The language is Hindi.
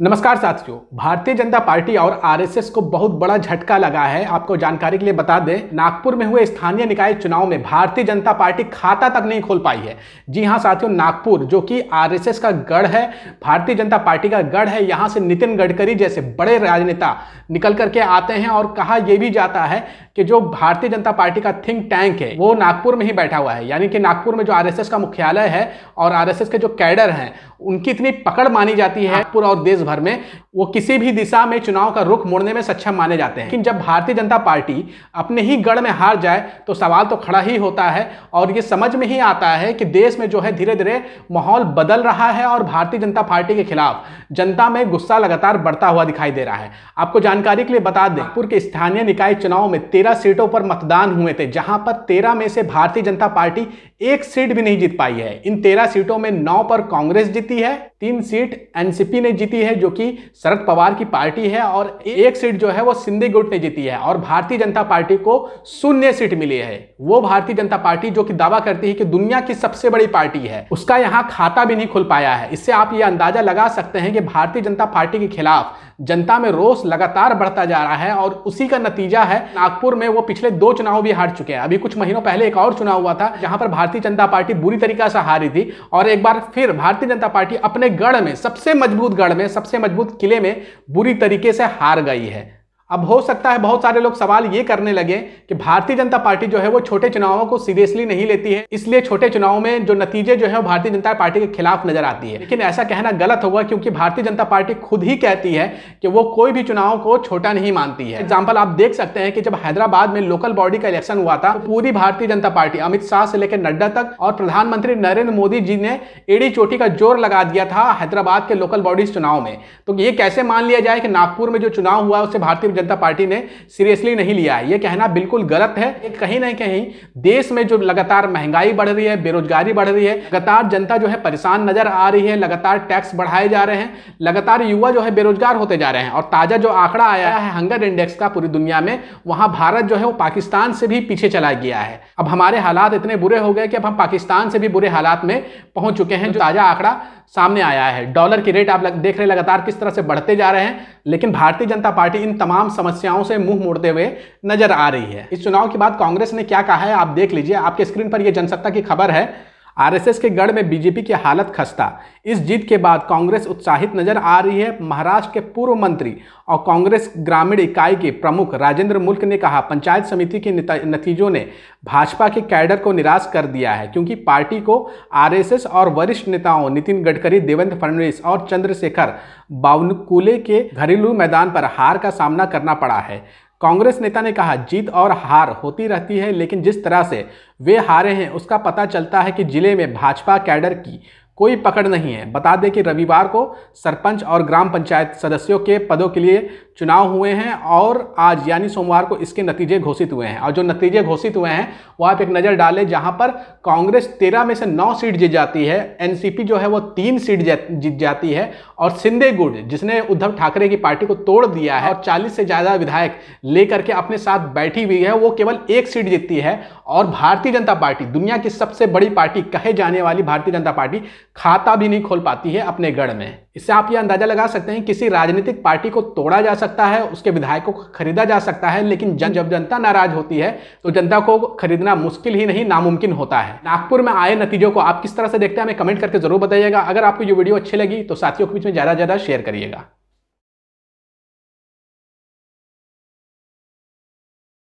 नमस्कार साथियों, भारतीय जनता पार्टी और आरएसएस को बहुत बड़ा झटका लगा है। आपको जानकारी के लिए बता दें, नागपुर में हुए स्थानीय निकाय चुनाव में भारतीय जनता पार्टी खाता तक नहीं खोल पाई है। जी हां साथियों, नागपुर जो कि आरएसएस का गढ़ है, भारतीय जनता पार्टी का गढ़ है, यहां से नितिन गडकरी जैसे बड़े राजनेता निकल करके आते हैं और कहा यह भी जाता है कि जो भारतीय जनता पार्टी का थिंक टैंक है वो नागपुर में ही बैठा हुआ है। यानी कि नागपुर में जो आरएसएस का मुख्यालय है और आरएसएस के जो कैडर हैं उनकी इतनी पकड़ मानी जाती है नागपुर और देश भर में, वो किसी भी दिशा में चुनाव का रुख मोड़ने में सक्षम माने जाते हैं। लेकिन जब भारतीय जनता पार्टी अपने ही गढ़ में हार जाए तो सवाल तो खड़ा ही होता है और ये समझ में ही आता है कि देश में जो है धीरे धीरे माहौल बदल रहा है और भारतीय जनता पार्टी के खिलाफ जनता में गुस्सा लगातार बढ़ता हुआ दिखाई दे रहा है। आपको जानकारी के लिए बता दें, नागपुर के स्थानीय निकाय चुनाव में 13 सीटों पर मतदान हुए थे, जहां पर 13 में से भारतीय जनता पार्टी एक सीट भी नहीं जीत पाई है। इन 13 सीटों में 9 पर कांग्रेस जीती है, 3 सीट एनसीपी ने जीती है जो कि शरद पवार की पार्टी है, और एक सीट जो है वो सिंधी गुट ने जीती है, और भारतीय जनता पार्टी को 0 सीट मिली है। वो भारतीय जनता पार्टी जो कि दावा करती है कि दुनिया की सबसे बड़ी पार्टी है, उसका यहां खाता भी नहीं खुल पाया है। इससे आप ये अंदाजा लगा सकते हैं कि भारतीय जनता पार्टी के खिलाफ जनता में रोष लगातार बढ़ता जा रहा है, और उसी का नतीजा है नागपुर में वो पिछले 2 चुनाव भी हार चुके हैं। अभी कुछ महीनों पहले एक और चुनाव हुआ था जहां पर भारतीय जनता पार्टी बुरी तरीके से हारी थी, और एक बार फिर भारतीय जनता पार्टी अपने गढ़ में, सबसे मजबूत गढ़ में, सबसे मजबूत किले में बुरी तरीके से हार गई है। अब हो सकता है बहुत सारे लोग सवाल ये करने लगे कि भारतीय जनता पार्टी जो है वो छोटे चुनावों को सीरियसली नहीं लेती है, इसलिए छोटे चुनावों में जो नतीजे जो है वो भारतीय जनता पार्टी के खिलाफ नजर आती है। लेकिन ऐसा कहना गलत होगा, क्योंकि भारतीय जनता पार्टी खुद ही कहती है कि वो कोई भी चुनाव को छोटा नहीं मानती है। एग्जाम्पल आप देख सकते हैं कि जब हैदराबाद में लोकल बॉडी का इलेक्शन हुआ था, तो पूरी भारतीय जनता पार्टी अमित शाह से लेकर नड्डा तक और प्रधानमंत्री नरेंद्र मोदी जी ने एड़ी चोटी का जोर लगा दिया था हैदराबाद के लोकल बॉडी चुनाव में। तो ये कैसे मान लिया जाए कि नागपुर में जो चुनाव हुआ उसे भारतीय जनता पार्टी ने सीरियसली नहीं लिया है? यह कहना बिल्कुल गलत है। कहीं ना कहीं देश में जो लगातार महंगाई बढ़ रही है, बेरोजगारी बढ़ रही है, लगातार जनता जो है परेशान नजर आ रही है, लगातार टैक्स बढ़ाए जा रहे हैं, लगातार युवा जो है बेरोजगार होते जा रहे हैं, और ताजा जो आंकड़ा आया है हंगर इंडेक्स का पूरी दुनिया में, वहां भारत जो है वो पाकिस्तान से भी पीछे चला गया है। अब हमारे हालात इतने बुरे हो गए कि अब हम पाकिस्तान से भी बुरे हालात में पहुंच चुके हैं। जो ताजा आंकड़ा सामने आया है, डॉलर की रेट आप देख रहे हैं लगातार किस तरह से बढ़ते जा रहे हैं, लेकिन भारतीय जनता पार्टी इन तमाम समस्याओं से मुंह मोड़ते हुए नजर आ रही है। इस चुनाव के बाद कांग्रेस ने क्या कहा है आप देख लीजिए। आपके स्क्रीन पर यह जनसत्ता की खबर है। आरएसएस के गढ़ में बीजेपी की हालत खस्ता, इस जीत के बाद कांग्रेस उत्साहित नजर आ रही है। महाराष्ट्र के पूर्व मंत्री और कांग्रेस ग्रामीण इकाई के प्रमुख राजेंद्र मुल्क ने कहा, पंचायत समिति के नतीजों ने भाजपा के कैडर को निराश कर दिया है, क्योंकि पार्टी को आरएसएस और वरिष्ठ नेताओं नितिन गडकरी, देवेंद्र फडणवीस और चंद्रशेखर बावनकुले के घरेलू मैदान पर हार का सामना करना पड़ा है। कांग्रेस नेता ने कहा, जीत और हार होती रहती है, लेकिन जिस तरह से वे हारे हैं उसका पता चलता है कि जिले में भाजपा कैडर की कोई पकड़ नहीं है। बता दें कि रविवार को सरपंच और ग्राम पंचायत सदस्यों के पदों के लिए चुनाव हुए हैं, और आज यानी सोमवार को इसके नतीजे घोषित हुए हैं। और जो नतीजे घोषित हुए हैं वो आप एक नज़र डालें, जहां पर कांग्रेस 13 में से 9 सीट जीत जाती है, एनसीपी जो है वो 3 सीट जीत जाती है, और सिंधी गुट जिसने उद्धव ठाकरे की पार्टी को तोड़ दिया है और 40 से ज़्यादा विधायक लेकर के अपने साथ बैठी हुई है, वो केवल 1 सीट जीतती है। और भारतीय जनता पार्टी, दुनिया की सबसे बड़ी पार्टी कहे जाने वाली भारतीय जनता पार्टी, खाता भी नहीं खोल पाती है अपने गढ़ में। इससे आप ये अंदाजा लगा सकते हैं किसी राजनीतिक पार्टी को तोड़ा जा सकता है, उसके विधायकों को खरीदा जा सकता है, लेकिन जब जनता नाराज होती है तो जनता को खरीदना मुश्किल ही नहीं नामुमकिन होता है। नागपुर में आए नतीजों को आप किस तरह से देखते हैं हमें कमेंट करके जरूर बताइएगा। अगर आपको ये वीडियो अच्छी लगी तो साथियों के बीच में ज़्यादा से ज़्यादा शेयर करिएगा।